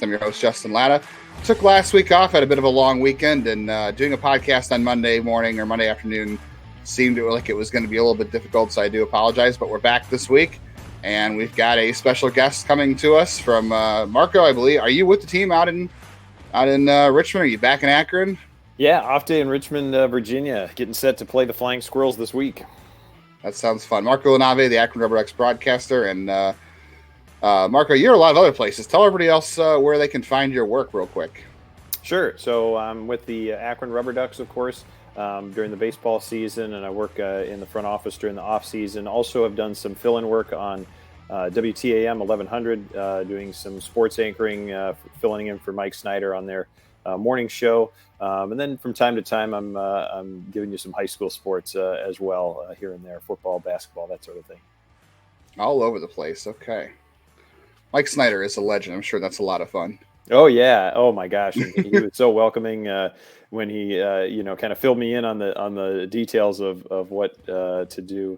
I'm your host, Justin Lada. Took last week off, had a bit of a long weekend, and doing a podcast on Monday morning or Monday afternoon seemed like it was going to be a little bit difficult, so I do apologize, but we're back this week, and we've got a special guest coming to us from Marco, I believe. Are you with the team out in Richmond? Are you back in Akron? Yeah, off day in Richmond, Virginia, getting set to play the Flying Squirrels this week. That sounds fun. Marco LaNave, the Akron RubberDucks broadcaster, and Marco, you're a lot of other places. Tell everybody else where they can find your work real quick. Sure. So I'm with the Akron RubberDucks, of course, during the baseball season, and I work in the front office during the off season. Also have done some fill-in work on WTAM 1100, doing some sports anchoring, filling in for Mike Snyder on their morning show. And then from time to time, I'm giving you some high school sports as well, here and there, football, basketball, that sort of thing. All over the place. Okay. Mike Snyder is a legend. I'm sure that's a lot of fun. Oh, yeah. Oh, my gosh. And he was so welcoming when he, kind of filled me in on the details of what to do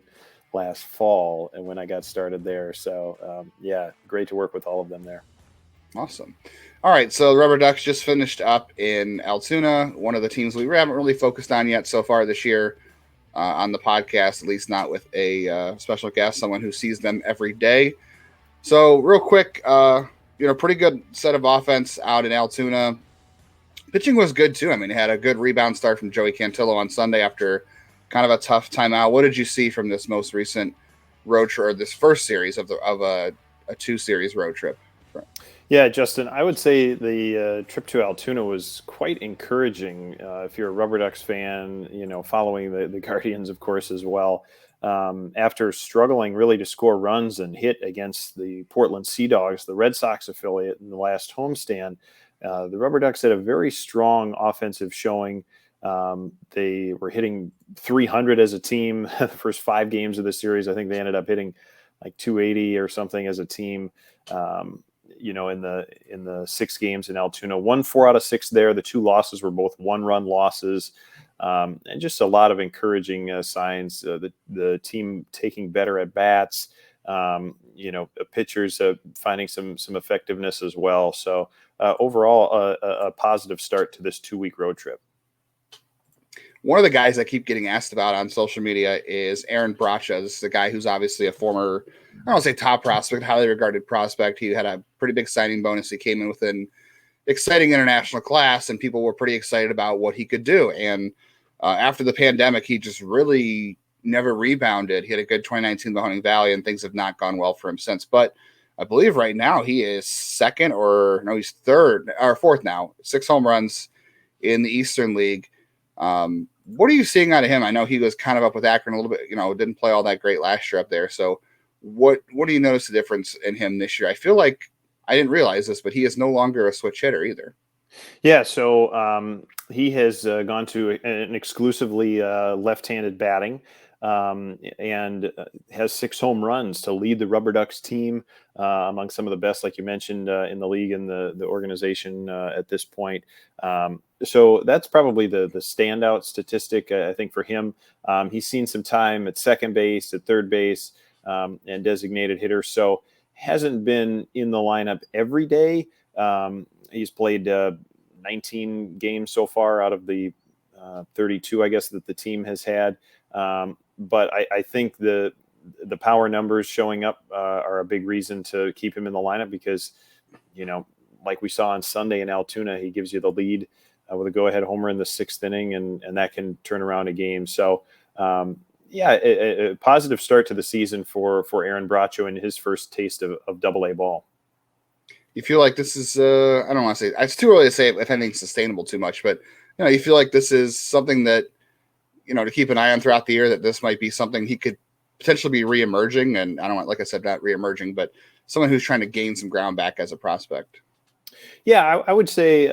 last fall and when I got started there. So, great to work with all of them there. Awesome. All right, so the RubberDucks just finished up in Altoona, one of the teams we haven't really focused on yet so far this year on the podcast, at least not with a special guest, someone who sees them every day. So real quick, pretty good set of offense out in Altoona. Pitching was good too. I mean, it had a good rebound start from Joey Cantillo on Sunday after kind of a tough time out. What did you see from this most recent road trip, or this first series of a 2-series road trip? Yeah, Justin, I would say the trip to Altoona was quite encouraging. If you're a RubberDucks fan, following the Guardians, of course, as well. After struggling really to score runs and hit against the Portland Sea Dogs, the Red Sox affiliate, in the last homestand, the RubberDucks had a very strong offensive showing. They were hitting 300 as a team the first 5 games of the series. I think they ended up hitting like 280 or something as a team. In the 6 games in Altoona, won 4 out of 6 there. The 2 losses were both 1-run losses. And just a lot of encouraging signs. The team taking better at bats, pitchers finding some effectiveness as well. So overall, a positive start to this 2-week road trip. One of the guys I keep getting asked about on social media is Aaron Bracho. This is a guy who's obviously a former, I don't want to say top prospect, highly regarded prospect. He had a pretty big signing bonus. He came in with an exciting international class, and people were pretty excited about what he could do. And after the pandemic, he just really never rebounded. He had a good 2019 in the Hunting Valley, and things have not gone well for him since. But I believe right now he is he's third or fourth now. 6 home runs in the Eastern League. What are you seeing out of him? I know he was kind of up with Akron a little bit, didn't play all that great last year up there. So what do you notice the difference in him this year? I feel like I didn't realize this, but he is no longer a switch hitter either. Yeah, so he has gone to an exclusively left-handed batting and has 6 home runs to lead the RubberDucks team among some of the best, like you mentioned, in the league and the organization at this point. So that's probably the standout statistic, I think, for him. He's seen some time at second base, at third base, and designated hitter. So hasn't been in the lineup every day. He's played 19 games so far out of the 32, I guess, that the team has had. But I think the power numbers showing up are a big reason to keep him in the lineup because, like we saw on Sunday in Altoona, he gives you the lead with a go-ahead homer in the 6th inning, and that can turn around a game. So, a positive start to the season for Aaron Bracho in his first taste of AA ball. You feel like this is, I don't want to say, it's too early to say if anything's sustainable too much, but, you feel like this is something that, to keep an eye on throughout the year, that this might be something he could potentially be reemerging. And I don't want, like I said, not reemerging, but someone who's trying to gain some ground back as a prospect. Yeah, I would say,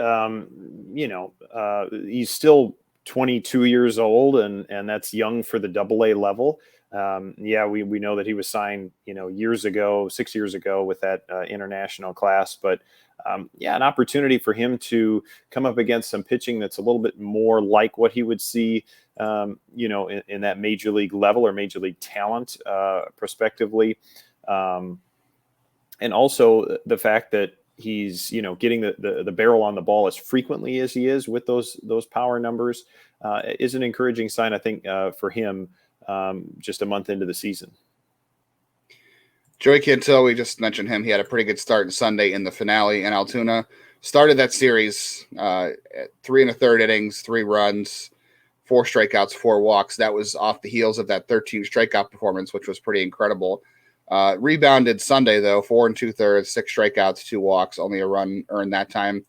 he's still 22 years old, and that's young for the AA level. We know that he was signed, 6 years ago with that international class, but an opportunity for him to come up against some pitching that's a little bit more like what he would see, in that major league level or major league talent, prospectively. And also the fact that, he's getting the barrel on the ball as frequently as he is with those power numbers is an encouraging sign, I think, for him just a month into the season. Joey Cantillo, we just mentioned him. He had a pretty good start Sunday in the finale in Altoona. Started that series at 3 1/3 innings, 3 runs, 4 strikeouts, 4 walks. That was off the heels of that 13 strikeout performance, which was pretty incredible. Rebounded Sunday, though, 4 2/3, 6 strikeouts, 2 walks, only a run earned that time.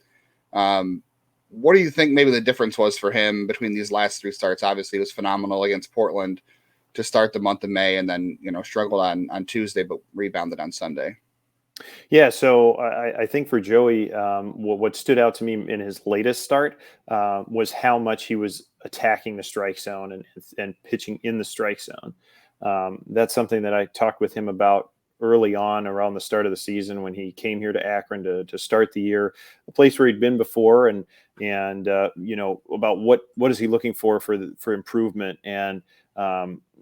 What do you think maybe the difference was for him between these last 3 starts? Obviously, he was phenomenal against Portland to start the month of May, and then struggled on Tuesday, but rebounded on Sunday. Yeah, so I think for Joey, what stood out to me in his latest start was how much he was attacking the strike zone and pitching in the strike zone. That's something that I talked with him about early on around the start of the season when he came here to Akron to start the year, a place where he'd been before, and about what is he looking for improvement. And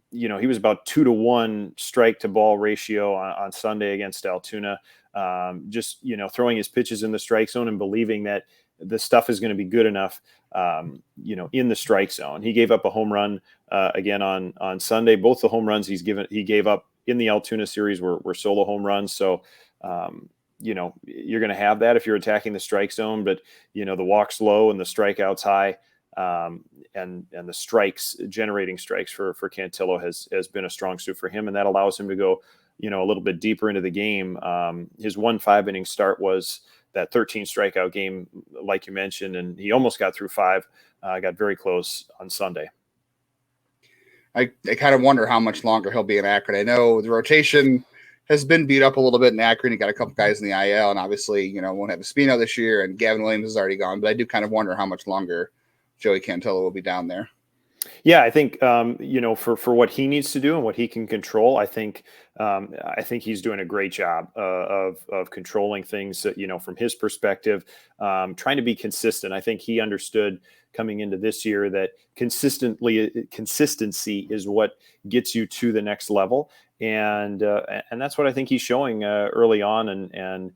he was about 2-to-1 strike to ball ratio on Sunday against Altoona. Just throwing his pitches in the strike zone and believing that the stuff is going to be good enough, in the strike zone. He gave up a home run again on Sunday. Both the home runs he gave up in the Altoona series were solo home runs. So, you're going to have that if you're attacking the strike zone, but the walks low and the strikeouts high. And the generating strikes for Cantillo has been a strong suit for him, and that allows him to go, a little bit deeper into the game. His 1 5-inning start was that 13 strikeout game, like you mentioned, and he almost got through 5. Got very close on Sunday. I kind of wonder how much longer he'll be in Akron. I know the rotation has been beat up a little bit in Akron. You got a couple guys in the IL, and obviously, won't have Espino this year, and Gavin Williams is already gone. But I do kind of wonder how much longer Joey Cantillo will be down there. Yeah, I think for what he needs to do and what he can control, I think he's doing a great job of controlling things. From his perspective, trying to be consistent. I think he understood coming into this year that consistency is what gets you to the next level, and that's what I think he's showing early on, and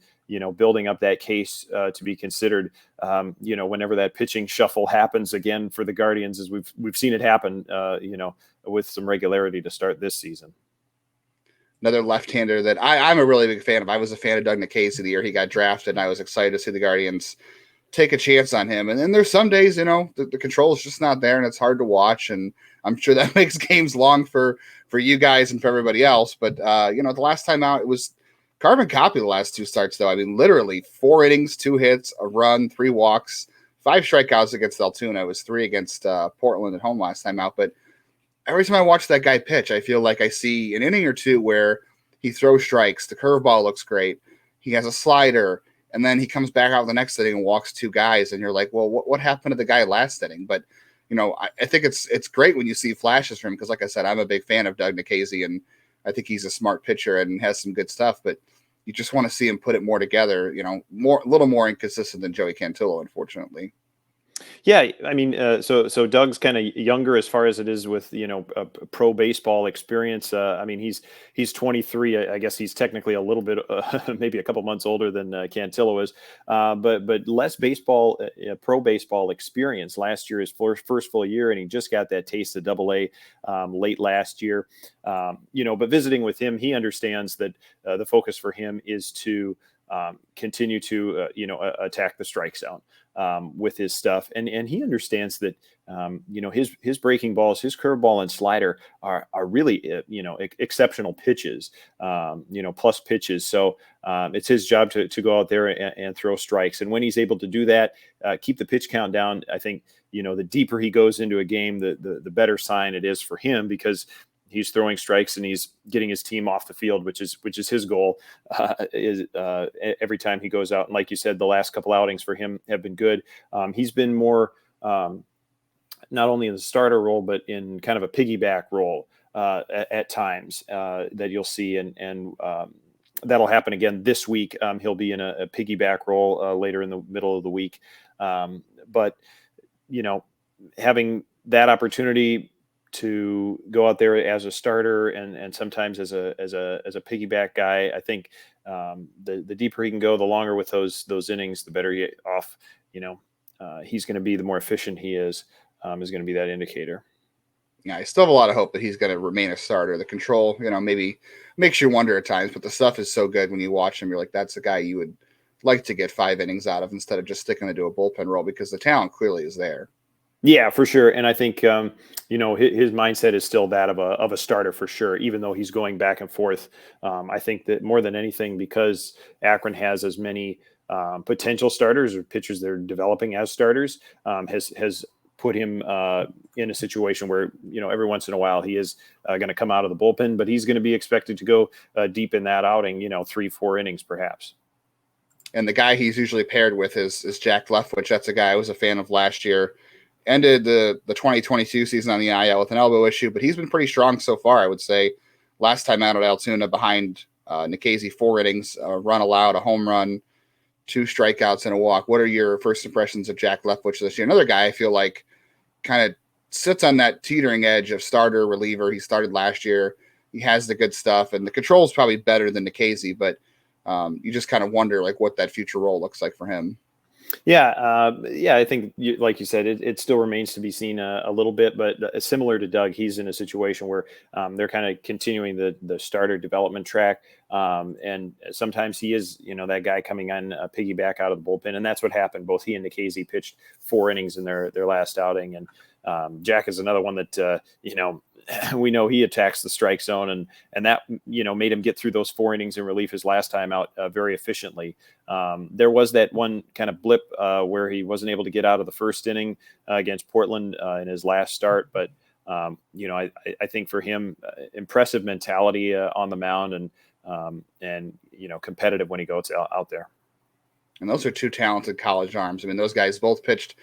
building up that case to be considered, whenever that pitching shuffle happens again for the Guardians, as we've seen it happen, with some regularity to start this season. Another left-hander that I'm a really big fan of. I was a fan of Doug Nikhazy the year he got drafted, and I was excited to see the Guardians take a chance on him. And then there's some days, the control is just not there, and it's hard to watch. And I'm sure that makes games long for you guys and for everybody else. But, the last time out, it was carbon copy the last 2 starts, though. I mean, literally 4 innings, 2 hits, a run, 3 walks, 5 strikeouts against Altoona. It was 3 against Portland at home last time out. But every time I watch that guy pitch, I feel like I see an inning or 2 where he throws strikes. The curveball looks great. He has a slider, and then he comes back out the next inning and walks 2 guys. And you're like, well, what happened to the guy last inning? But, I think it's great when you see flashes from him because, like I said, I'm a big fan of Doug Nikhazy, and I think he's a smart pitcher and has some good stuff. But you just want to see him put it more together, a little more inconsistent than Joey Cantillo, unfortunately. Yeah, I mean, so Doug's kind of younger as far as it is with a pro baseball experience. I mean, he's 23. I guess he's technically a little bit, maybe a couple months older than Cantillo is, but less baseball, pro baseball experience. Last year, his first full year, and he just got that taste of Double-A late last year. But visiting with him, he understands that the focus for him is to continue to attack the strike zone with his stuff, and he understands that his breaking balls, his curveball and slider are really exceptional pitches, plus pitches. So it's his job to go out there and throw strikes, and when he's able to do that, keep the pitch count down. I think the deeper he goes into a game, the better sign it is for him, because he's throwing strikes and he's getting his team off the field, which is his goal. Every time he goes out, and like you said, the last couple outings for him have been good. He's been more not only in the starter role, but in kind of a piggyback role at times that you'll see, and that'll happen again this week. He'll be in a piggyback role later in the middle of the week, but having that opportunity to go out there as a starter and sometimes as a piggyback guy. I think the deeper he can go, the longer with those innings, the better he off. He's going to be, the more efficient he is going to be that indicator. Yeah, I still have a lot of hope that he's going to remain a starter. The control, maybe makes you wonder at times, but the stuff is so good when you watch him. You're like, that's a guy you would like to get 5 innings out of instead of just sticking into a bullpen role, because the talent clearly is there. Yeah, for sure. And I think, his mindset is still that of a starter for sure, even though he's going back and forth. I think that more than anything, because Akron has as many potential starters or pitchers they're developing as starters, has put him in a situation where, every once in a while he is going to come out of the bullpen, but he's going to be expected to go deep in that outing, 3-4 innings perhaps. And the guy he's usually paired with is Jack Leftwich. That's a guy I was a fan of last year. Ended the 2022 season on the IL with an elbow issue, but he's been pretty strong so far, I would say. Last time out at Altoona behind Nikhazy, 4 innings, a run allowed, a home run, 2 strikeouts, and a walk. What are your first impressions of Jack Leftwich this year? Another guy I feel like kind of sits on that teetering edge of starter, reliever. He started last year. He has the good stuff, and the control is probably better than Nikhazy, but you just kind of wonder like what that future role looks like for him. Yeah, I think, like you said, it still remains to be seen a little bit, but similar to Doug, he's in a situation where they're kind of continuing the starter development track, and sometimes he is, that guy coming on a piggyback out of the bullpen, and that's what happened. Both he and Nikhazy pitched 4 innings in their last outing, and Jack is another one that we know he attacks the strike zone, and that made him get through those 4 innings in relief his last time out very efficiently. There was that one kind of blip where he wasn't able to get out of the first inning against Portland in his last start, but I think for him, impressive mentality on the mound, and competitive when he goes out there. And those are 2 talented college arms. I mean, those guys both pitched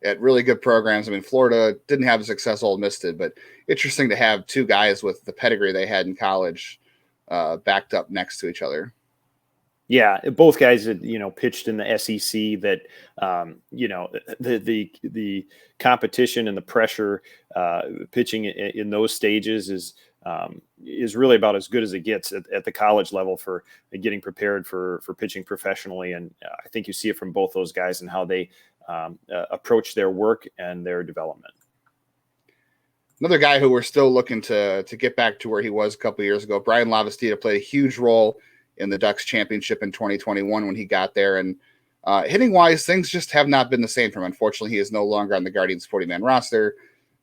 at really good programs. I mean, Florida didn't have the success Ole Miss did, but interesting to have 2 guys with the pedigree they had in college backed up next to each other. Yeah, both guys that pitched in the SEC. That the competition and the pressure pitching in those stages is really about as good as it gets at the college level for getting prepared for pitching professionally. And I think you see it from both those guys and how they approach their work and their development. Another guy who we're still looking to get back to where he was a couple of years ago, Bryan Lavastida, played a huge role in the Ducks championship in 2021 when he got there. And hitting wise, things just have not been the same for him. Unfortunately, he is no longer on the Guardians 40-man roster,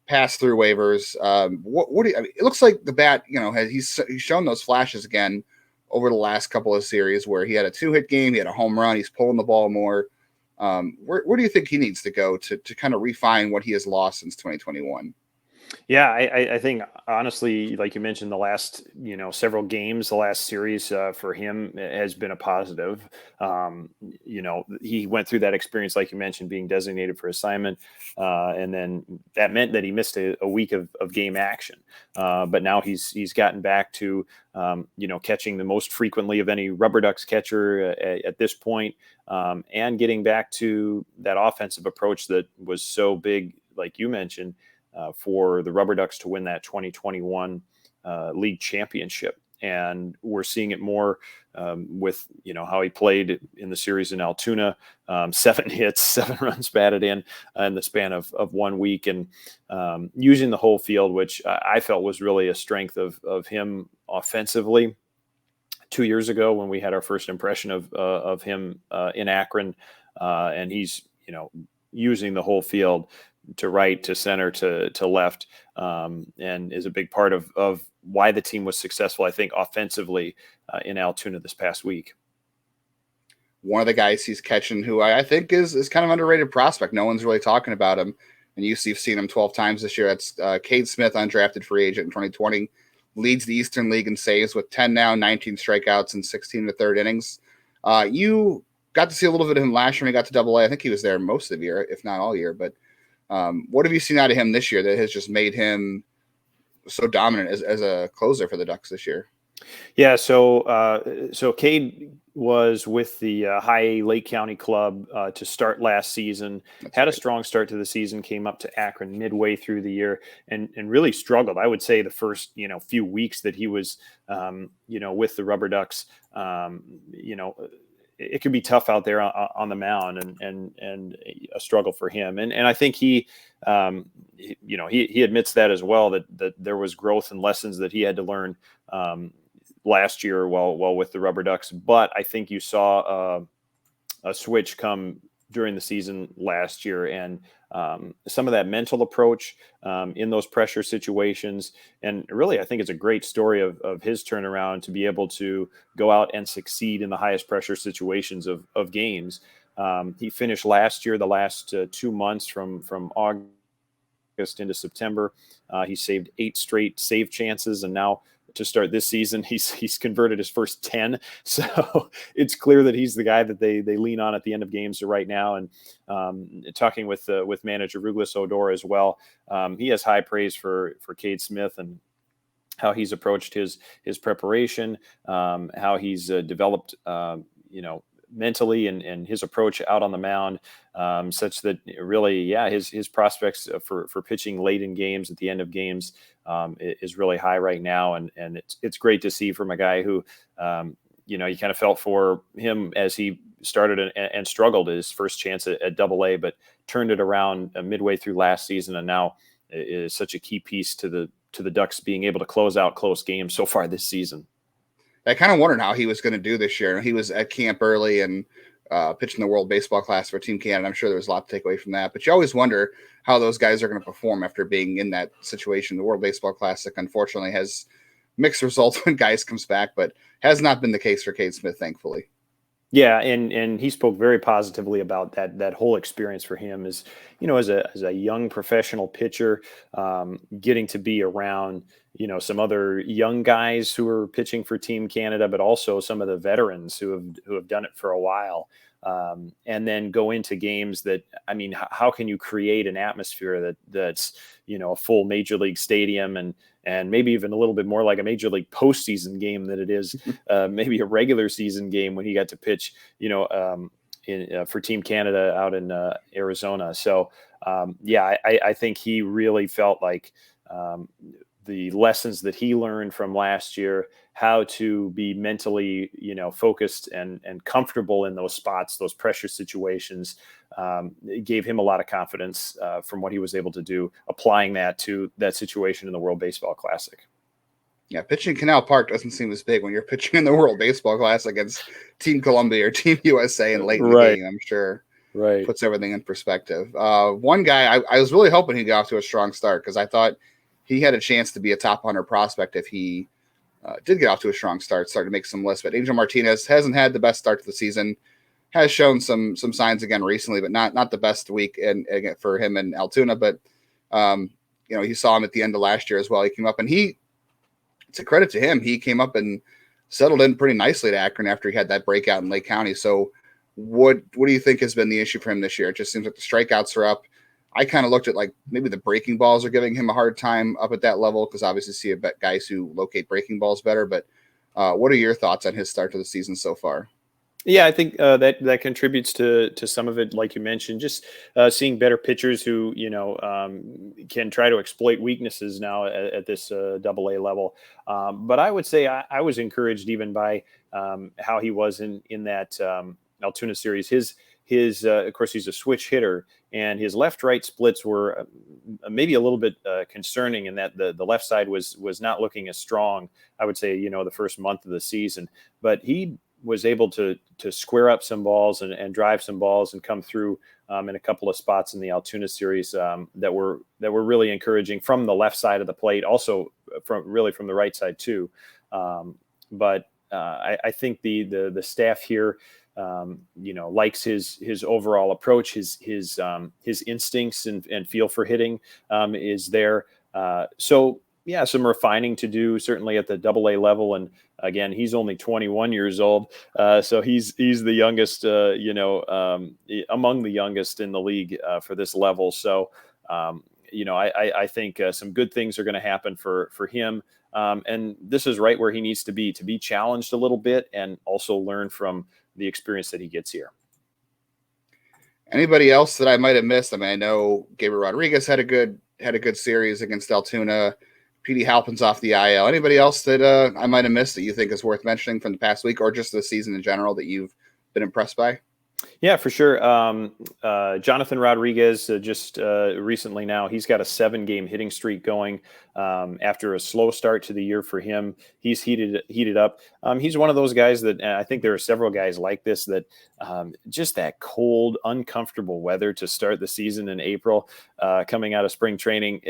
passed through waivers. What do you, I mean, it looks like the bat, he's shown those flashes again over the last couple of series where he had a 2-hit game, he had a home run, he's pulling the ball more. Where do you think he needs to go to kind of refine what he has lost since 2021? Yeah, I think honestly, like you mentioned, the last several games, the last series for him has been a positive. He went through that experience, like you mentioned, being designated for assignment, and then that meant that he missed a week of game action. But now he's gotten back to catching the most frequently of any RubberDucks catcher at this point, and getting back to that offensive approach that was so big, like you mentioned. For the RubberDucks to win that 2021 league championship. And we're seeing it more with, how he played in the series in Altoona, 7 hits, 7 runs batted in the span of 1 week, and using the whole field, which I felt was really a strength of him offensively. 2 years ago when we had our first impression of him in Akron, and he's, using the whole field to right, to center, to left, and is a big part of why the team was successful, I think, offensively in Altoona this past week. One of the guys he's catching who I think is kind of underrated prospect. No one's really talking about him, and you've seen him 12 times this year. That's Cade Smith, undrafted free agent in 2020, leads the Eastern League in saves with 10 now, 19 strikeouts and 16 in the third innings. You got to see a little bit of him last year when he got to Double-A. I think he was there most of the year, if not all year, but what have you seen out of him this year that has just made him so dominant as a closer for the Ducks this year? Yeah, so Cade was with the High A Lake County club to start last season. That's Had a right. strong start to the season. Came up to Akron midway through the year, and really struggled. I would say the first few weeks that he was with the Rubber Ducks. It could be tough out there on the mound, and a struggle for him. And I think he admits that as well, that there was growth and lessons that he had to learn last year while with the Rubber Ducks. But I think you saw a switch come during the season last year, and some of that mental approach in those pressure situations. And really, I think it's a great story of his turnaround to be able to go out and succeed in the highest pressure situations of games. He finished last year, the last 2 months from August into September. He saved 8 straight save chances, and now to start this season, he's converted his first 10. So it's clear that he's the guy that they lean on at the end of games right now. And talking with manager Ruglis Odor as well, he has high praise for Cade Smith and how he's approached his preparation, how he's developed, mentally and his approach out on the mound, such that really, his prospects for pitching late in games, at the end of games, is really high right now. And it's great to see from a guy who, you kind of felt for him as he started and struggled at his first chance at Double-A, but turned it around midway through last season, and now is such a key piece to the Ducks being able to close out close games so far this season. I kind of wondered how he was going to do this year. He was at camp early and pitching the World Baseball Classic for Team Canada. I'm sure there was a lot to take away from that. But you always wonder how those guys are going to perform after being in that situation. The World Baseball Classic, unfortunately, has mixed results when guys comes back, but has not been the case for Cade Smith, thankfully. Yeah, and he spoke very positively about that whole experience for him as a young professional pitcher, getting to be around some other young guys who are pitching for Team Canada, but also some of the veterans who have done it for a while, and then go into games that, I mean, how can you create an atmosphere that's a full major league stadium and maybe even a little bit more like a major league postseason game than it is maybe a regular season game when he got to pitch, for Team Canada out in Arizona. So, I think he really felt like the lessons that he learned from last year, how to be mentally, focused and comfortable in those spots, those pressure situations, it gave him a lot of confidence from what he was able to do, applying that to that situation in the World Baseball Classic. Yeah, pitching Canal Park doesn't seem as big when you're pitching in the World Baseball Classic against Team Colombia or Team USA and late in the game. I'm sure puts everything in perspective. One guy, I was really hoping he'd get off to a strong start because I thought he had a chance to be a top 100 prospect if he did get off to a strong start, started to make some lists. But Angel Martinez hasn't had the best start to the season, has shown some signs again recently, but not the best week for him in Altoona. But you saw him at the end of last year as well. He came up and it's a credit to him. He came up and settled in pretty nicely to Akron after he had that breakout in Lake County. So what do you think has been the issue for him this year? It just seems like the strikeouts are up. I kind of looked at like maybe the breaking balls are giving him a hard time up at that level because obviously see guys who locate breaking balls better. But what are your thoughts on his start to the season so far? Yeah, I think that contributes to some of it, like you mentioned, just seeing better pitchers who can try to exploit weaknesses now at this Double-A level. But I would say I was encouraged even by how he was in that Altoona series. His of course he's a switch hitter, and his left-right splits were maybe a little bit concerning in that the left side was not looking as strong, I would say, the first month of the season, but he was able to square up some balls and drive some balls and come through in a couple of spots in the Altoona series that were really encouraging from the left side of the plate, also from the right side too. But I think the staff here, likes his overall approach, his instincts and feel for hitting is there. So yeah, some refining to do certainly at the Double-A level. And again, he's only 21 years old. So he's the youngest, among the youngest in the league for this level. So I think some good things are going to happen for him. And this is right where he needs to be challenged a little bit and also learn from the experience that he gets here. Anybody else that I might have missed? I mean, I know Gabriel Rodriguez had a good series against Altoona. PD Halpin's off the IL. Anybody else that I might have missed that you think is worth mentioning from the past week or just the season in general that you've been impressed by? Yeah, for sure. Jonathan Rodriguez just recently now, he's got a 7-game hitting streak going after a slow start to the year for him. He's heated up. He's one of those guys that I think there are several guys like this that just that cold, uncomfortable weather to start the season in April coming out of spring training.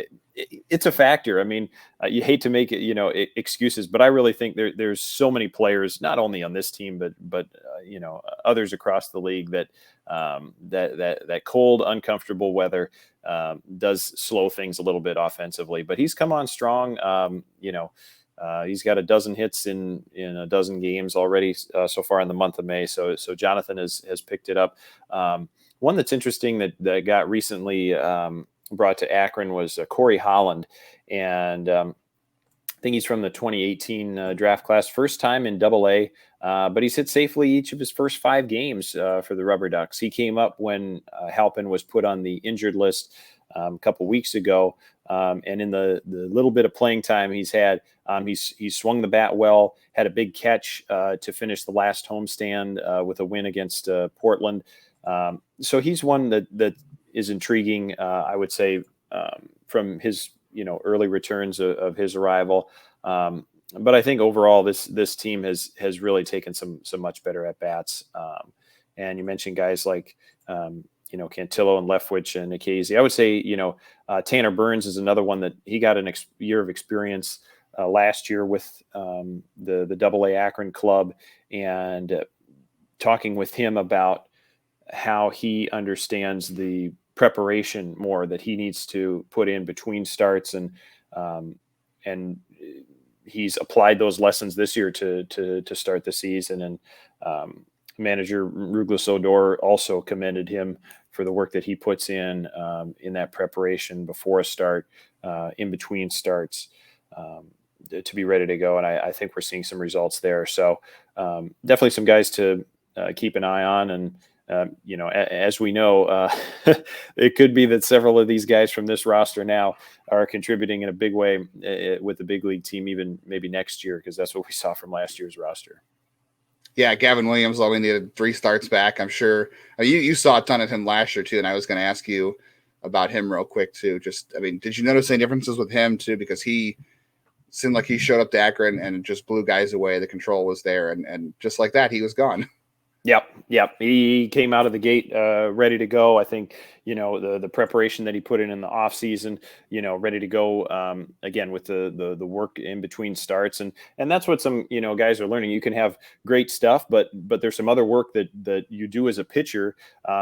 It's a factor. I mean, you hate to make it, excuses, but I really think there's so many players, not only on this team, but others across the league that cold, uncomfortable weather does slow things a little bit offensively. But he's come on strong. He's got a dozen hits in a dozen games already so far in the month of May. So Jonathan has picked it up. One that's interesting that got recently brought to Akron was Corey Holland, and I think he's from the 2018 draft class, first time in AA, but he's hit safely each of his first 5 games for the RubberDucks. He came up when Halpin was put on the injured list a couple weeks ago, and in the little bit of playing time he's had, he's swung the bat well, had a big catch to finish the last homestand with a win against Portland. So he's one that is intriguing, I would say, from his early returns of his arrival. But I think overall this team has really taken some much better at bats. And you mentioned guys like Cantillo and Leftwich and Nikhazy. I would say Tanner Burns is another one that he got a year of experience last year with the AA Akron club, and talking with him about how he understands the preparation more that he needs to put in between starts, and he's applied those lessons this year to start the season. And manager Ruglis Odor also commended him for the work that he puts in that preparation before a start, in between starts, to be ready to go. And I think we're seeing some results there. So definitely some guys to keep an eye on. And as we know, it could be that several of these guys from this roster now are contributing in a big way with the big league team, even maybe next year, because that's what we saw from last year's roster. Yeah, Gavin Williams only needed 3 starts back. I'm sure you saw a ton of him last year too, and I was going to ask you about him real quick too. Did you notice any differences with him too? Because he seemed like he showed up to Akron and just blew guys away. The control was there, and just like that, he was gone. Yep. He came out of the gate ready to go. I think, the preparation that he put in the off season, ready to go again with the work in between starts. And that's what some, guys are learning. You can have great stuff, but there's some other work that you do as a pitcher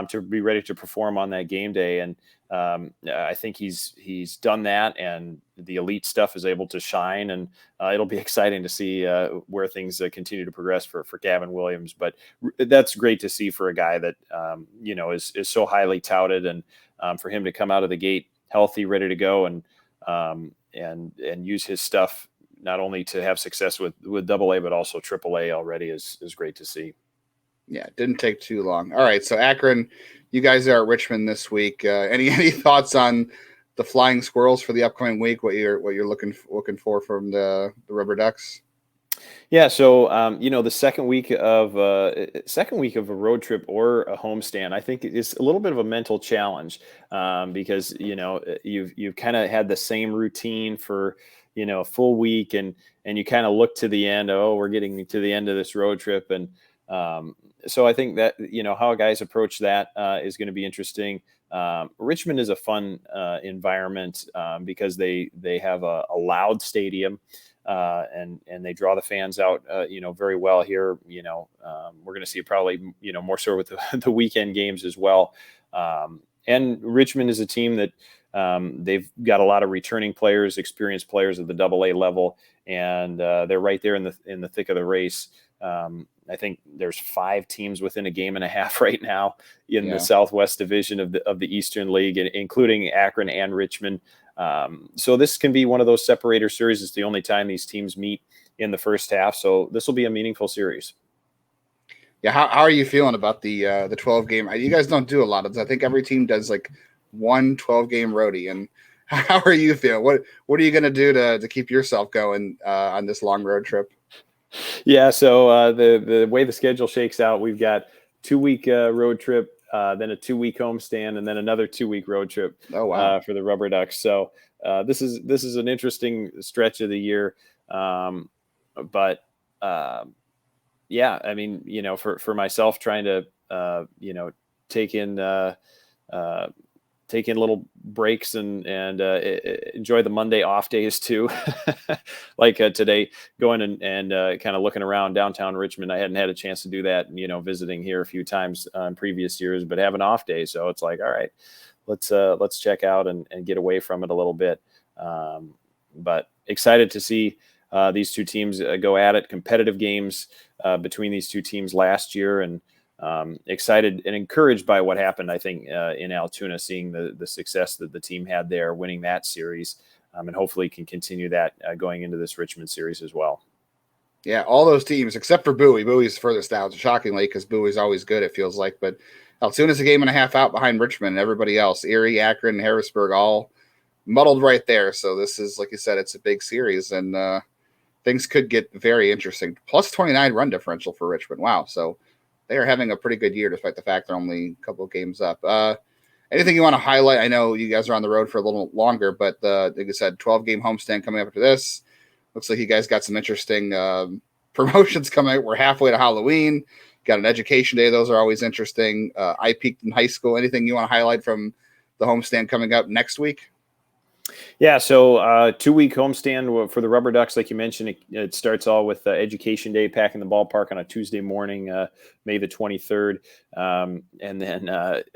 to be ready to perform on that game day. And I think he's done that, and the elite stuff is able to shine, and it'll be exciting to see where things continue to progress for Gavin Williams. But that's great to see for a guy that is so highly touted, and for him to come out of the gate healthy, ready to go, and use his stuff not only to have success with AA but also AAA already is great to see. Yeah, it didn't take too long. All right, so Akron, you guys are at Richmond this week. Any thoughts on the Flying Squirrels for the upcoming week? What you're looking for from the RubberDucks? Yeah, so the second week of a road trip or a homestand, I think it's a little bit of a mental challenge because you've kind of had the same routine for a full week, and you kind of look to the end. Oh, we're getting to the end of this road trip, and so I think that how guys approach that is going to be interesting. Richmond is a fun environment because they have a loud stadium. And they draw the fans out, very well here. We're going to see probably, more so with the weekend games as well. And Richmond is a team that they've got a lot of returning players, experienced players at the AA level, and they're right there in the thick of the race. I think there's 5 teams within a game and a half right now in the Yeah. Southwest Division of the Eastern League, including Akron and Richmond. So this can be one of those separator series. It's the only time these teams meet in the first half. So this will be a meaningful series. Yeah. How are you feeling about the 12 game? You guys don't do a lot of this. I think every team does like one 12 game roadie. And how are you feeling? What are you going to do to keep yourself going on this long road trip? Yeah. So the way the schedule shakes out, we've got 2-week road trip, then a 2-week homestand, and then another 2-week road trip Oh, wow. for the RubberDucks. So this is an interesting stretch of the year. But yeah, I mean, for myself, trying to take in take in little breaks and enjoy the Monday off days too. Like today, going and kind of looking around downtown Richmond. I hadn't had a chance to do that, visiting here a few times in previous years, but have an off day. So it's like, all right, let's check out and get away from it a little bit. But excited to see these two teams go at it. Competitive games between these two teams last year, and excited and encouraged by what happened, I think, in Altoona, seeing the success that the team had there, winning that series, and hopefully can continue that going into this Richmond series as well. Yeah, all those teams except for Bowie. Bowie's furthest out, shockingly, because Bowie's always good, it feels like. But Altoona's a game and a half out behind Richmond, and everybody else, Erie, Akron, Harrisburg, all muddled right there. So this is, like you said, it's a big series, and things could get very interesting. Plus 29 run differential for Richmond. Wow. So they are having a pretty good year, despite the fact they're only a couple of games up. Anything you want to highlight? I know you guys are on the road for a little longer, but like I said, 12-game homestand coming up after this. Looks like you guys got some interesting promotions coming out. We're halfway to Halloween. Got an education day. Those are always interesting. I peaked in high school. Anything you want to highlight from the homestand coming up next week? Yeah, so 2-week homestand for the RubberDucks, like you mentioned. It starts all with Education Day, packing the ballpark on a Tuesday morning, May the 23rd. And then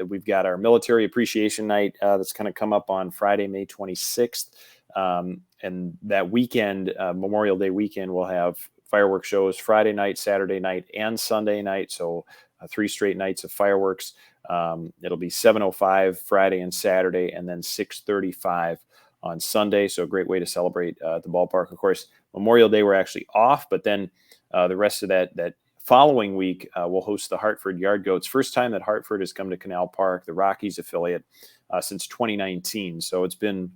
we've got our Military Appreciation Night that's going to come up on Friday, May 26th. And that weekend, Memorial Day weekend, we'll have fireworks shows Friday night, Saturday night, and Sunday night. So 3 straight nights of fireworks. It'll be 7:05 Friday and Saturday, and then 6:35 on Sunday. So a great way to celebrate the ballpark. Of course, Memorial Day we're actually off, but then the rest of that following week we'll host the Hartford Yard Goats. First time that Hartford has come to Canal Park, the Rockies affiliate, since 2019. So it's been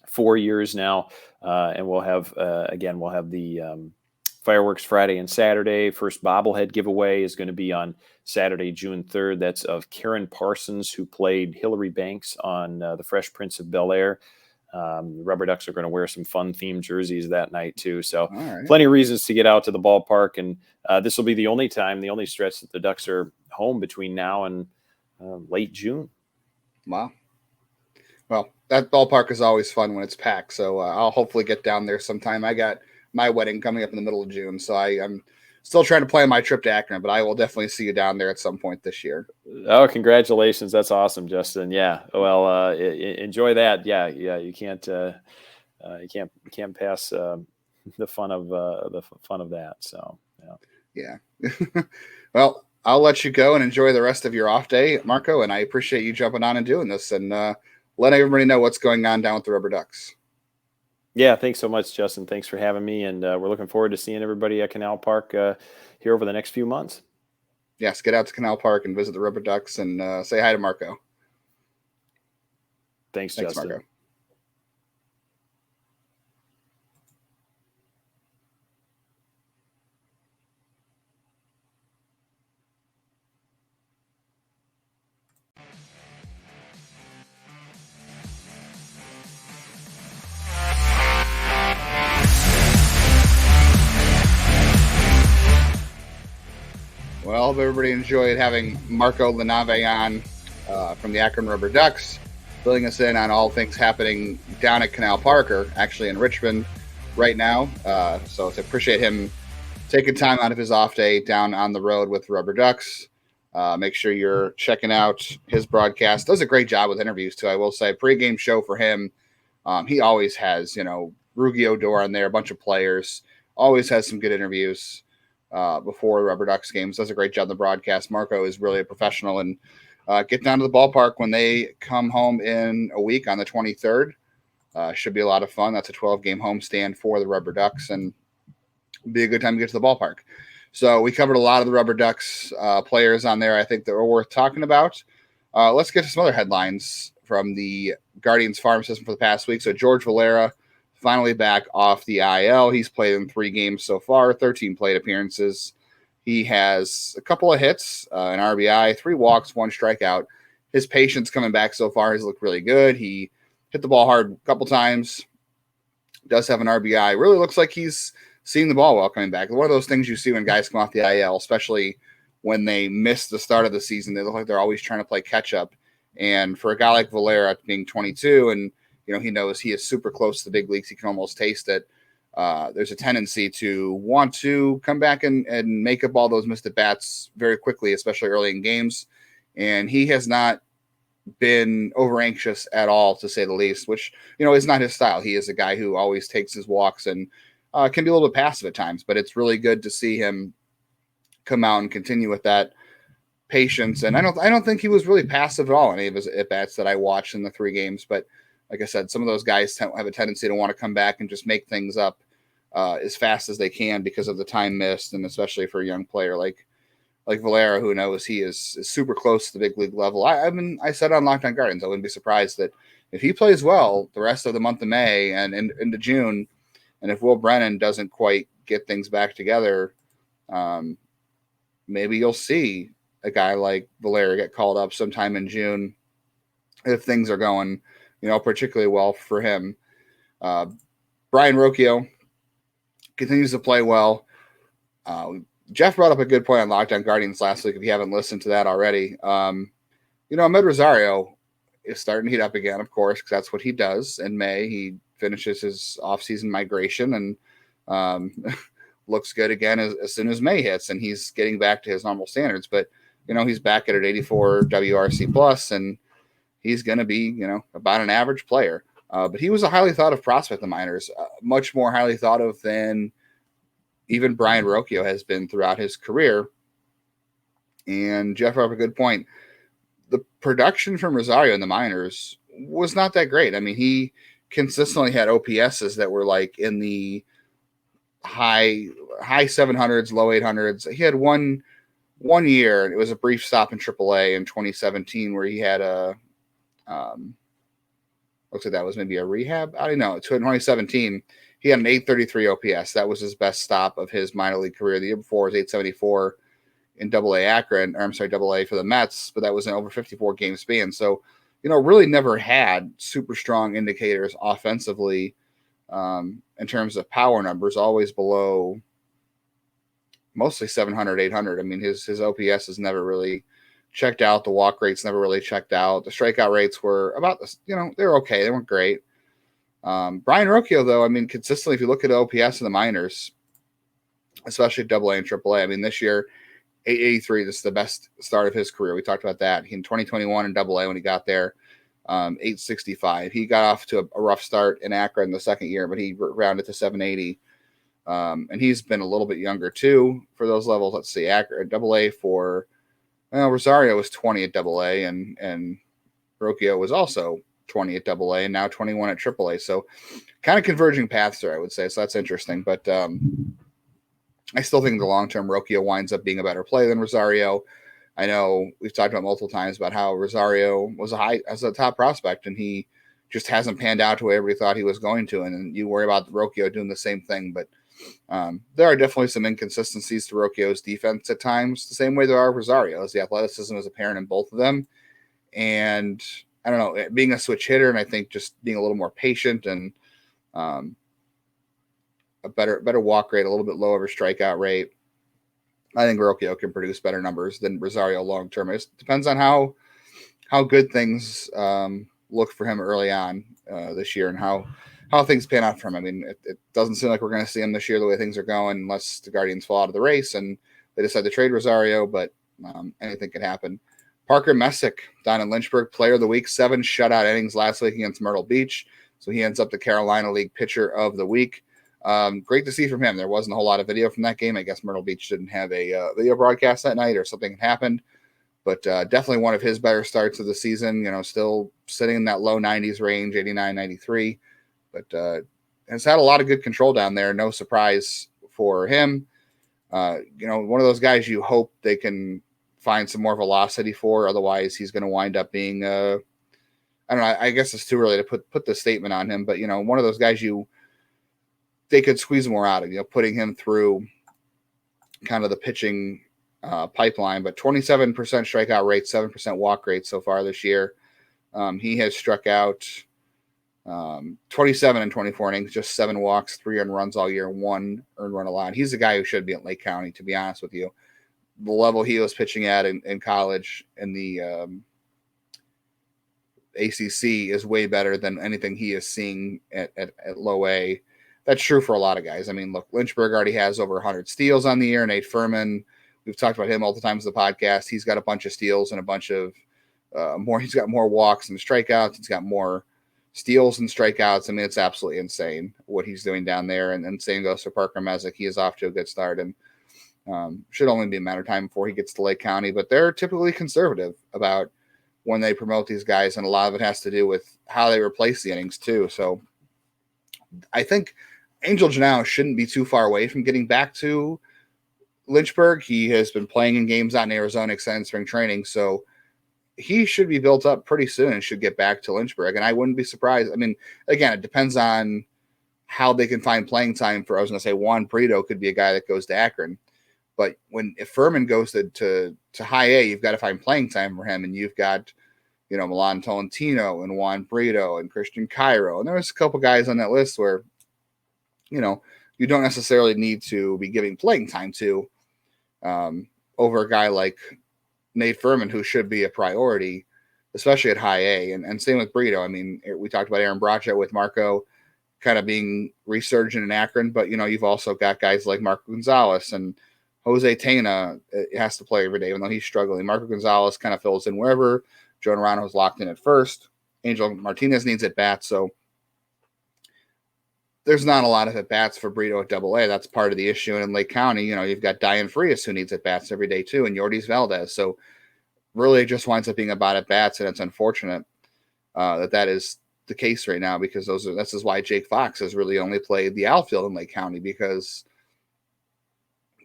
4 years now, and we'll have the fireworks Friday and Saturday. First bobblehead giveaway is going to be on Saturday, June 3rd. That's of Karen Parsons, who played Hillary Banks on The Fresh Prince of Bel-Air. The RubberDucks are going to wear some fun themed jerseys that night too. So plenty of reasons to get out to the ballpark. And this will be the only stretch that the Ducks are home between now and late June. Wow. Well, that ballpark is always fun when it's packed. So I'll hopefully get down there sometime. I got my wedding coming up in the middle of June. So I'm still trying to plan my trip to Akron, but I will definitely see you down there at some point this year. Oh, congratulations. That's awesome, Justin. Yeah. Well, enjoy that. Yeah. You can't pass the fun of that. So, yeah. Well, I'll let you go and enjoy the rest of your off day, Marco. And I appreciate you jumping on and doing this, and let everybody know what's going on down with the RubberDucks. Yeah, thanks so much, Justin. Thanks for having me, and we're looking forward to seeing everybody at Canal Park here over the next few months. Yes, get out to Canal Park and visit the RubberDucks and say hi to Marco. Thanks, Justin. Marco. Well, I hope everybody enjoyed having Marco LaNave on from the Akron RubberDucks, filling us in on all things happening down at Canal Park, or actually in Richmond right now. So to appreciate him taking time out of his off day down on the road with RubberDucks. Make sure you're checking out his broadcast. Does a great job with interviews too, I will say. Pre-game show for him. He always has, Ruggie Odor on there, a bunch of players. Always has some good interviews. before the Rubber Ducks games. Does a great job in the broadcast. Marco is really a professional, and get down to the ballpark when they come home in a week on the 23rd. Should be a lot of fun. That's a 12-game homestand for the Rubber Ducks, and be a good time to get to the ballpark. So we covered a lot of the Rubber Ducks players on there, I think, that were worth talking about. Let's get to some other headlines from the Guardians farm system for the past week. So George Valera finally back off the IL. He's played in 3 games so far, 13 plate appearances. He has a couple of hits, an RBI, 3 walks, 1 strikeout. His patience coming back so far has looked really good. He hit the ball hard a couple times, does have an RBI. Really looks like he's seeing the ball well coming back. One of those things you see when guys come off the IL, especially when they miss the start of the season. They look like they're always trying to play catch up. And for a guy like Valera being 22, and he knows he is super close to the big leagues, he can almost taste it. There's a tendency to want to come back and make up all those missed at bats very quickly, especially early in games. And he has not been over anxious at all, to say the least, which is not his style. He is a guy who always takes his walks and can be a little bit passive at times, but it's really good to see him come out and continue with that patience. And I don't think he was really passive at all in any of his at bats that I watched in the 3 games. But like I said, some of those guys have a tendency to want to come back and just make things up as fast as they can because of the time missed, and especially for a young player like Valera, who knows he is super close to the big league level. I said on Locked On Guardians, I wouldn't be surprised that if he plays well the rest of the month of May and into June, and if Will Brennan doesn't quite get things back together, maybe you'll see a guy like Valera get called up sometime in June if things are going, particularly well for him. Brian Rocchio continues to play well. Jeff brought up a good point on Locked On Guardians last week. If you haven't listened to that already, Amed Rosario is starting to heat up again, of course, because that's what he does in May. He finishes his offseason migration and looks good again as soon as May hits, and he's getting back to his normal standards. But he's back at an 84 WRC plus, and he's going to be about an average player. But he was a highly thought of prospect in the minors, much more highly thought of than even Brian Rocchio has been throughout his career. And Jeff brought up a good point. The production from Rosario in the minors was not that great. I mean, he consistently had OPSs that were like in the high 700s, low 800s. He had one year, and it was a brief stop in AAA in 2017 where he had looks like that was maybe a rehab. I don't know. 2017, he had an 833 OPS. That was his best stop of his minor league career. The year before was 874 in AA Akron, or I'm sorry, AA for the Mets, but that was an over 54 game span. So, really never had super strong indicators offensively in terms of power numbers, always below mostly 700, 800. I mean, his OPS has never really checked out. The walk rates never really checked out. The strikeout rates were about this, they were okay. They weren't great. Brian Rocchio, though, I mean, consistently, if you look at OPS in the minors, especially AA and AAA, I mean, this year, 883, this is the best start of his career. We talked about that. In 2021 in AA when he got there, 865. He got off to a rough start in Akron the second year, but he rounded to 780. And he's been a little bit younger, too, for those levels. Let's see, Akron, AA for Rosario was 20 at AA, and Rocchio was also 20 at AA, and now 21 at AAA. So kind of converging paths there, I would say. So that's interesting. But I still think the long-term Rocchio winds up being a better play than Rosario. I know we've talked about multiple times about how Rosario was as a top prospect, and he just hasn't panned out to where everybody thought he was going to. And you worry about Rocchio doing the same thing. But there are definitely some inconsistencies to Rocchio's defense at times, the same way there are Rosario's. The athleticism is apparent in both of them. And I don't know, being a switch hitter, and I think just being a little more patient and a better walk rate, a little bit lower strikeout rate. I think Rocchio can produce better numbers than Rosario long term. It depends on how good things look for him early on this year and how things pan out for him. I mean, it doesn't seem like we're going to see him this year the way things are going, unless the Guardians fall out of the race and they decide to trade Rosario. But anything could happen. Parker Messick, down in Lynchburg, Player of the Week, 7 shutout innings last week against Myrtle Beach. So he ends up the Carolina League Pitcher of the Week. Great to see from him. There wasn't a whole lot of video from that game. I guess Myrtle Beach didn't have a video broadcast that night, or something happened. But definitely one of his better starts of the season. Still sitting in that low 90s range, 89, 93. But has had a lot of good control down there. No surprise for him. One of those guys you hope they can find some more velocity for. Otherwise, he's going to wind up being, I don't know, I guess it's too early to put the statement on him. But, one of those guys they could squeeze more out of, putting him through kind of the pitching pipeline. But 27% strikeout rate, 7% walk rate so far this year. He has struck out 27 and 24 innings, just 7 walks, 3 earned runs all year, 1 earned run allowed. He's a guy who should be at Lake County, to be honest with you. The level he was pitching at in college in the ACC is way better than anything he is seeing at low A. That's true for a lot of guys. I mean, look, Lynchburg already has over 100 steals on the year. Nate Furman, we've talked about him multiple times in the podcast. He's got a bunch of steals and a bunch of more. He's got more walks and strikeouts. He's got more steals and strikeouts. I mean, it's absolutely insane what he's doing down there. And then same goes for Parker Messick. He is off to a good start and should only be a matter of time before he gets to Lake County. But they're typically conservative about when they promote these guys, and a lot of it has to do with how they replace the innings too. So I think Angel Janau shouldn't be too far away from getting back to Lynchburg. He has been playing in games out in Arizona, extended spring training, so he should be built up pretty soon and should get back to Lynchburg. And I wouldn't be surprised. I mean, again, it depends on how they can find playing time for, I was going to say, Juan Brito could be a guy that goes to Akron. But if Furman goes to high A, you've got to find playing time for him. And you've got, Milan Tolentino and Juan Brito and Christian Cairo. And there's a couple guys on that list where, you don't necessarily need to be giving playing time to over a guy like Nate Furman, who should be a priority, especially at high A. And same with Brito. I mean, we talked about Aaron Bracho with Marco kind of being resurgent in Akron, but, you've also got guys like Marco Gonzalez and Jose Tena has to play every day, even though he's struggling. Marco Gonzalez kind of fills in wherever. Joe Narano is locked in at first. Angel Martinez needs at-bats, so there's not a lot of at-bats for Brito at AA. That's part of the issue. And in Lake County, you've got Diane Frias who needs at-bats every day too, and Yordis Valdez. So really it just winds up being about at-bats, and it's unfortunate that is the case right now, because this is why Jake Fox has really only played the outfield in Lake County, because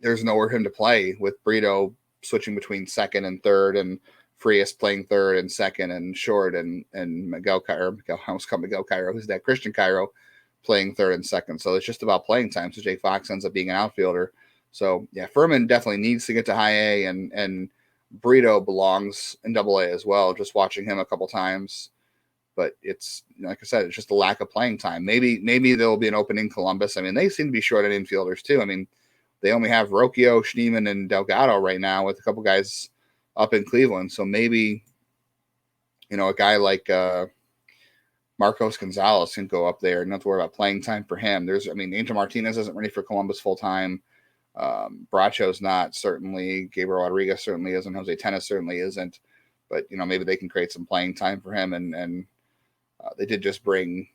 there's nowhere for him to play, with Brito switching between second and third, and Frias playing third and second and short, and Miguel Cairo, I almost called Miguel Cairo, who's that, Christian Cairo, playing third and second. So it's just about playing time. So Jake Fox ends up being an outfielder. So yeah, Furman definitely needs to get to high A, and Brito belongs in AA as well. Just watching him a couple times, but it's, like I said, it's just a lack of playing time. Maybe there'll be an opening in Columbus. I mean, they seem to be short at infielders too. I mean, they only have Rocchio, Schneemann, and Delgado right now, with a couple guys up in Cleveland. So maybe, a guy like Marcos Gonzalez can go up there and not have to worry about playing time for him. Angel Martinez isn't ready for Columbus full time. Bracho's not, certainly. Gabriel Rodriguez certainly isn't. Jose Tena certainly isn't. But, maybe they can create some playing time for him. And they did just bring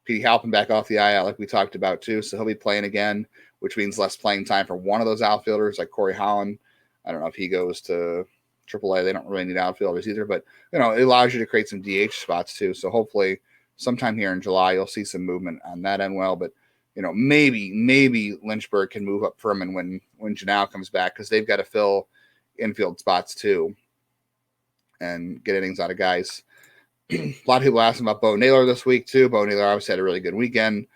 Petey Halpin back off the IL, like we talked about too. So he'll be playing again, which means less playing time for one of those outfielders, like Corey Holland. I don't know if he goes to AAA. They don't really need outfielders either, but it allows you to create some DH spots too. So hopefully sometime here in July, you'll see some movement on that end. Well, but maybe Lynchburg can move up Furman when Janau comes back, because they've got to fill infield spots too and get innings out of guys. A lot of people asking about Bo Naylor this week too. Bo Naylor obviously had a really good weekend.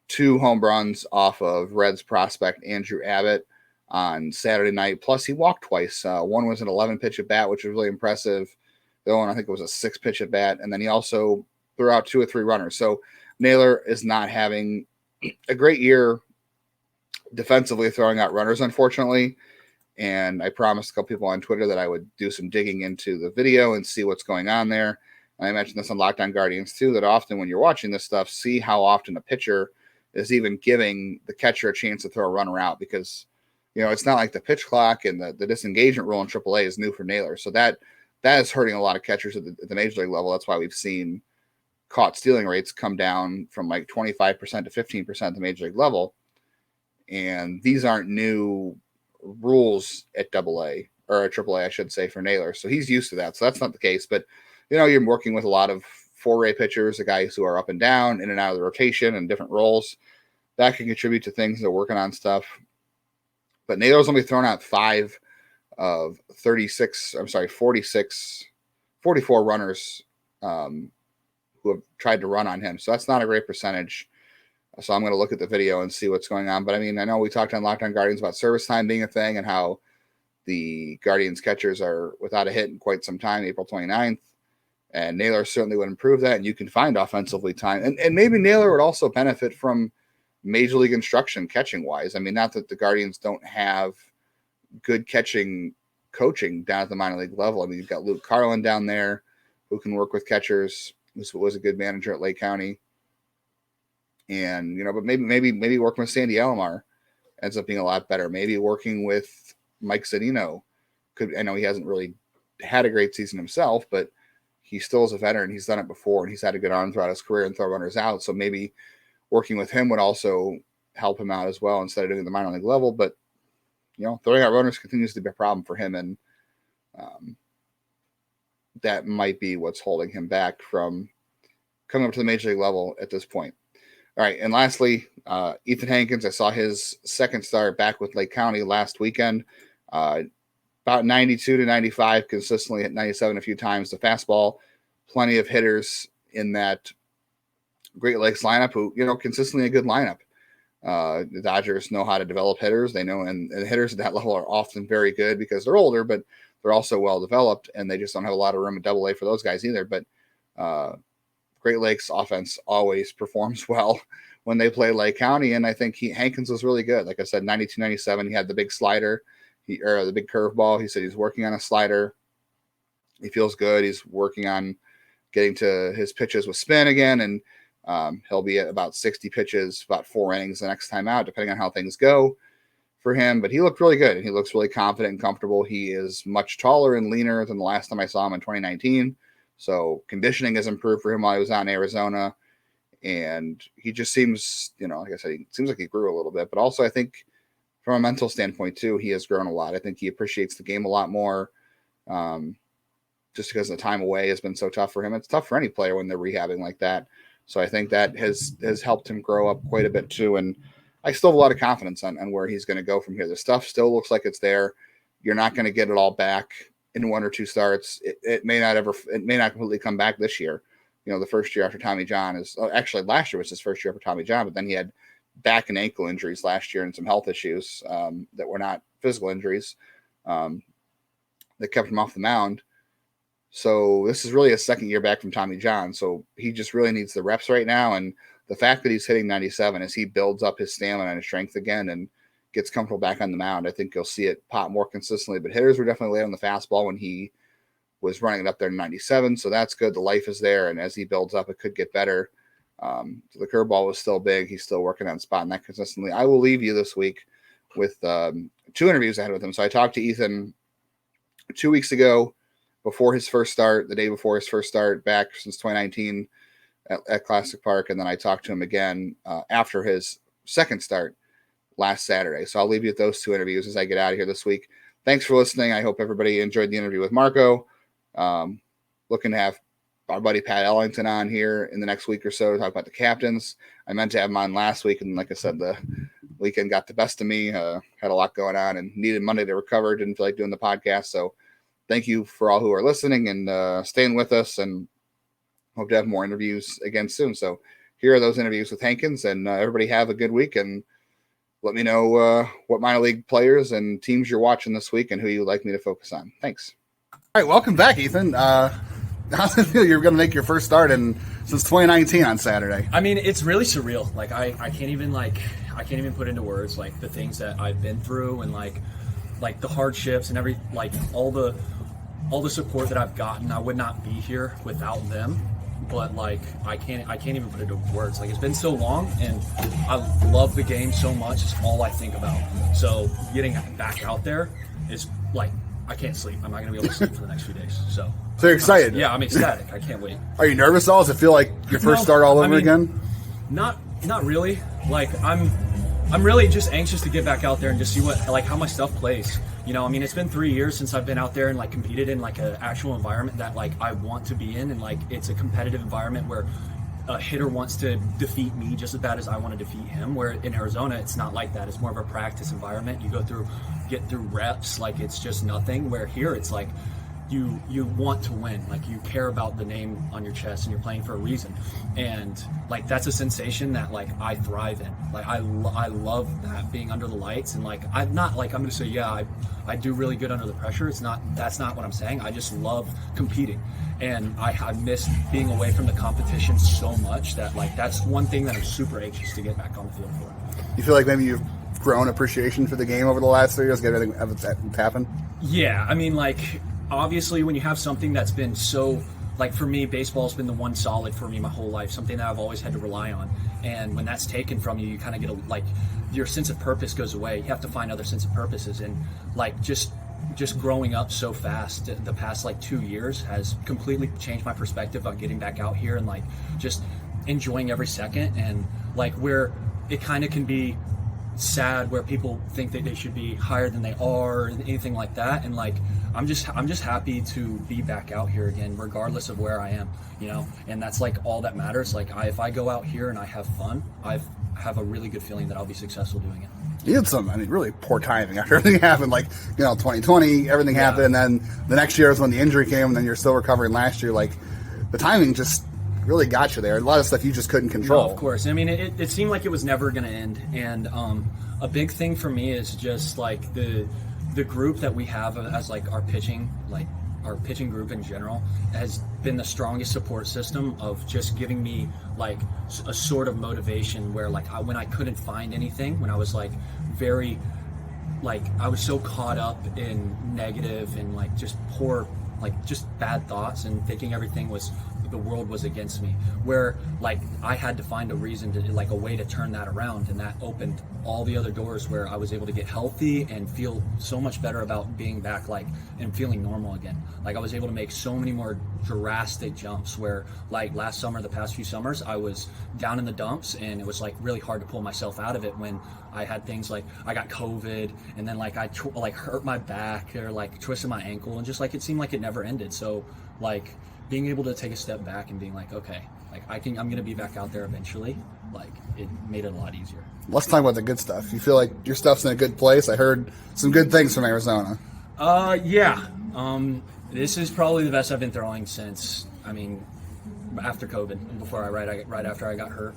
2 home runs off of Reds prospect Andrew Abbott on Saturday night. Plus he walked twice. One was an 11-pitch at bat, which was really impressive. The other one, I think it was a 6-pitch at bat. And then he also threw out 2 or 3 runners. So Naylor is not having a great year defensively, throwing out runners, unfortunately. And I promised a couple people on Twitter that I would do some digging into the video and see what's going on there. And I mentioned this on Locked On Guardians too, that often when you're watching this stuff, see how often a pitcher is even giving the catcher a chance to throw a runner out, because it's not like the pitch clock and the disengagement rule in AAA is new for Naylor. So that is hurting a lot of catchers at the major league level. That's why we've seen caught stealing rates come down from like 25% to 15% at the major league level. and these aren't new rules at AA or AAA, I should say, for Naylor. So he's used to that. So that's not the case. But, you're working with a lot of 4A pitchers, the guys who are up and down, in and out of the rotation and different roles. That can contribute to things. They're working on stuff. But Naylor's only thrown out 5 of 44 runners who have tried to run on him. So that's not a great percentage. So I'm going to look at the video and see what's going on. But, I know we talked on Locked On Guardians about service time being a thing and how the Guardians catchers are without a hit in quite some time, April 29th. And Naylor certainly would improve that, and you can find offensively time. And maybe Naylor would also benefit from major league instruction catching-wise. Not that the Guardians don't have good catching coaching down at the minor league level. You've got Luke Carlin down there who can work with catchers. This was a good manager at Lake County. And, but maybe working with Sandy Alomar ends up being a lot better. Maybe working with Mike Zedino. I know he hasn't really had a great season himself, but he still is a veteran. He's done it before, and he's had a good arm throughout his career and throw runners out. So maybe working with him would also help him out as well instead of doing the minor league level. But, throwing out runners continues to be a problem for him, and that might be what's holding him back from coming up to the major league level at this point. All right, and lastly, Ethan Hankins, I saw his second start back with Lake County last weekend. About 92 to 95, consistently hit 97 a few times. The fastball, plenty of hitters in that Great Lakes lineup who, consistently a good lineup. The Dodgers know how to develop hitters. They know, and hitters at that level are often very good because they're older, but they're also well developed, and they just don't have a lot of room at AA for those guys either. But Great Lakes offense always performs well when they play Lake County, and I think Hankins was really good. Like I said, 92, 97, he had the big slider, or the big curveball. He said he's working on a slider. He feels good. He's working on getting to his pitches with spin again, and he'll be at about 60 pitches, about 4 innings the next time out, depending on how things go for him. But he looked really good, and he looks really confident and comfortable. He is much taller and leaner than the last time I saw him in 2019. So conditioning has improved for him while he was out in Arizona. And he just seems, like I said, he seems like he grew a little bit. But also I think from a mental standpoint too, he has grown a lot. I think he appreciates the game a lot more. Just because the time away has been so tough for him. It's tough for any player when they're rehabbing like that. So I think that has helped him grow up quite a bit too. And I still have a lot of confidence on where he's going to go from here. The stuff still looks like it's there. You're not going to get it all back in 1 or 2 starts. It may not completely come back this year. The first year after Tommy John actually last year was his first year after Tommy John, but then he had back and ankle injuries last year and some health issues that were not physical injuries that kept him off the mound. So this is really a second year back from Tommy John. So he just really needs the reps right now. And the fact that he's hitting 97 as he builds up his stamina and his strength again and gets comfortable back on the mound, I think you'll see it pop more consistently. But hitters were definitely late on the fastball when he was running it up there to 97. So that's good. The life is there. And as he builds up, it could get better. So the curveball was still big. He's still working on spotting that consistently. I will leave you this week with 2 interviews I had with him. So I talked to Ethan 2 weeks ago before his first start, the day before his first start back since 2019 at Classic Park. And then I talked to him again after his second start last Saturday. So I'll leave you with those 2 interviews as I get out of here this week. Thanks for listening. I hope everybody enjoyed the interview with Marco. Looking to have our buddy Pat Ellington on here in the next week or so to talk about the captains. I meant to have him on last week, and like I said, the weekend got the best of me. Had a lot going on and needed Monday to recover. Didn't feel like doing the podcast. So thank you for all who are listening and staying with us, and hope to have more interviews again soon. So here are those interviews with Hankins, and everybody have a good week, and let me know what minor league players and teams you're watching this week and who you'd like me to focus on. Thanks. All right, welcome back, Ethan. How's it feel? You're going to make your first start since 2019 on Saturday. It's really surreal. Like I can't even put into words like the things that I've been through and like the hardships and all the support that I've gotten. I would not be here without them. But I can't even put it into words. It's been so long, and I love the game so much. It's all I think about. So getting back out there is I can't sleep. I'm not going to be able to sleep for the next few days. So you're excited? Yeah, I'm ecstatic. I can't wait. Are you nervous at all? Does it feel like your first start all over again? Not really. I'm really just anxious to get back out there and just see how my stuff plays. You know, I mean, it's been 3 years since I've been out there and like competed in like an actual environment that like I want to be in, and like it's a competitive environment where a hitter wants to defeat me just as bad as I want to defeat him. Where in Arizona, it's not like that. It's more of a practice environment. You get through reps like it's just nothing. Where here, it's like you want to win, like you care about the name on your chest and you're playing for a reason, and like that's a sensation that like I thrive in. Like I love that, being under the lights, and like I'm not like I'm gonna say I do really good under the pressure. That's not what I'm saying. I just love competing, and I miss being away from the competition so much that like that's one thing that I'm super anxious to get back on the field for. You feel like maybe you've grown appreciation for the game over the last 3 years, get everything that's happened? Yeah, I mean, like obviously when you have something that's been so, like for me, baseball's been the one solid for me my whole life, something that I've always had to rely on, and when that's taken from you, you kind of get like your sense of purpose goes away. You have to find other sense of purposes, and like just growing up so fast the past like 2 years has completely changed my perspective on getting back out here and like just enjoying every second, and like where it kind of can be sad where people think that they should be higher than they are and anything like that, and like I'm just happy to be back out here again regardless of where I am, you know, and that's like all that matters. Like if I go out here and I have fun, I have a really good feeling that I'll be successful doing it. You had some, I mean, really poor timing after everything happened. Like, you know, 2020, everything happened, and then the next year is when the injury came, and then you're still recovering last year. Like, the timing just really got you there. A lot of stuff you just couldn't control. No, of course. I mean, it seemed like it was never going to end, and a big thing for me is just like the group that we have as like our pitching group in general has been the strongest support system of just giving me like a sort of motivation where like when I couldn't find anything, when I was like very like I was so caught up in negative and like just poor, like just bad thoughts and thinking everything was, the world was against me, where like I had to find a reason to like a way to turn that around, and that opened all the other doors where I was able to get healthy and feel so much better about being back like and feeling normal again. Like I was able to make so many more drastic jumps where like last summer, the past few summers, I was down in the dumps and it was like really hard to pull myself out of it when I had things like I got COVID and then like I hurt my back or like twisted my ankle, and just like it seemed like it never ended. So like being able to take a step back and being like, okay, like I'm going to be back out there eventually, like it made it a lot easier. Let's talk about the good stuff. You feel like your stuff's in a good place? I heard some good things from Arizona. Yeah. This is probably the best I've been throwing since, I mean, after COVID, before right after I got hurt.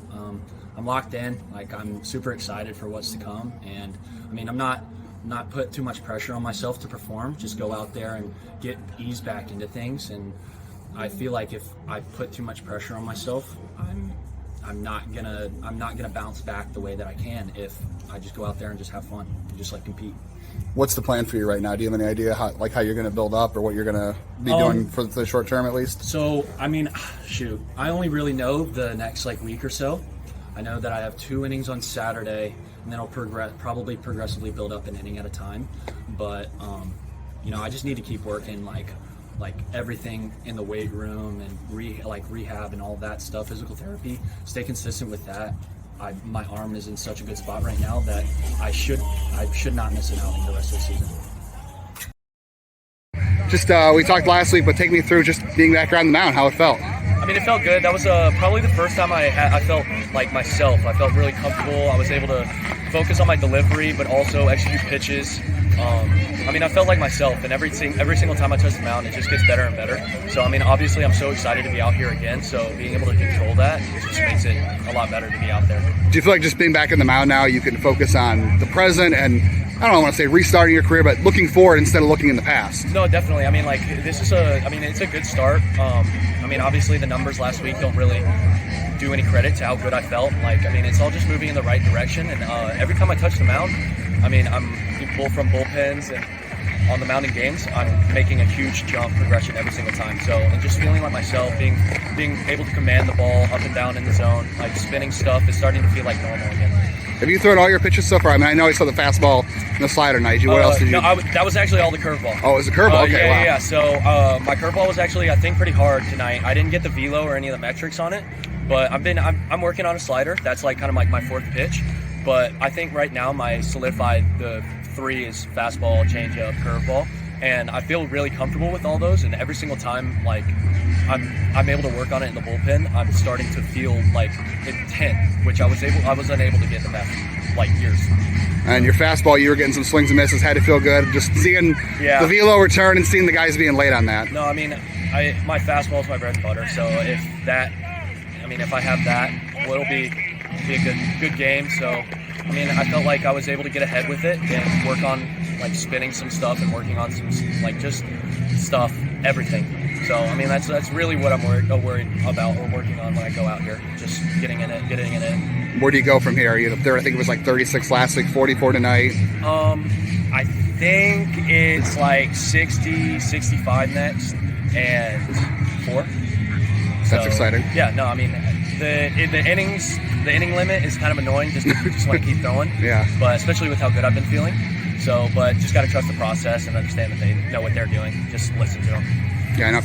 I'm locked in. Like I'm super excited for what's to come, and I mean I'm not put too much pressure on myself to perform. Just go out there and get eased back into things, and I feel like if I put too much pressure on myself, I'm not gonna bounce back the way that I can if I just go out there and just have fun and just like compete. What's the plan for you right now? Do you have any idea how you're going to build up or what you're going to be doing for the short term at least? So, I mean, shoot, I only really know the next like week or so. I know that I have 2 innings on Saturday, and then I'll probably progressively build up an inning at a time. But, you know, I just need to keep working like everything in the weight room and rehab and all that stuff, physical therapy, stay consistent with that. My arm is in such a good spot right now that I should not miss it out in the rest of the season. Just we talked last week, but take me through just being back around the mound, how it felt. I mean, it felt good. That was probably the first time I felt like myself. I felt really comfortable. I was able to focus on my delivery, but also execute pitches. I mean, I felt like myself, and every single time I touch the mound, it just gets better and better. So, I mean, obviously, I'm so excited to be out here again. So, being able to control that just makes it a lot better to be out there. Do you feel like just being back in the mound now, you can focus on the present and, I don't want to say restarting your career, but looking forward instead of looking in the past? No, definitely. I mean, like, it's a good start. I mean, obviously, the numbers last week don't really do any credit to how good I felt. Like, I mean, it's all just moving in the right direction. And every time I touch the mound, I mean, I'm from bullpens and on the mound in games, I'm making a huge jump progression every single time. So, and just feeling like myself, being able to command the ball up and down in the zone, like spinning stuff is starting to feel like normal again. Have you thrown all your pitches so far? I mean, I know you saw the fastball and the slider night. What else did you? No, that was actually all the curveball. Oh, it was a curveball? Okay, wow. Yeah. So my curveball was actually, I think, pretty hard tonight. I didn't get the velo or any of the metrics on it, but I'm working on a slider. That's like kind of like my 4th pitch. But I think right now my solidified the 3 is fastball, changeup, curveball, and I feel really comfortable with all those. And every single time, like I'm able to work on it in the bullpen, I'm starting to feel like intent, which I was unable to get in the past like years. And your fastball, you were getting some swings and misses, had to feel good. Just seeing the velo return and seeing the guys being late on that. No, I mean, my fastball is my bread and butter. So if I have that, well, it'll be a good game. So, I mean, I felt like I was able to get ahead with it and work on like spinning some stuff and working on some like just stuff, everything. So, I mean, that's really what I'm worried about or working on when I go out here, just getting in it. Where do you go from here? You there? I think it was like 36 last week, 44 tonight. I think it's like 60, 65 next, and 4. That's exciting. Yeah, no, I mean, the inning limit is kind of annoying just because you just want to keep throwing. Yeah. But especially with how good I've been feeling. So, but just got to trust the process and understand that they know what they're doing. Just listen to them. Yeah, I know.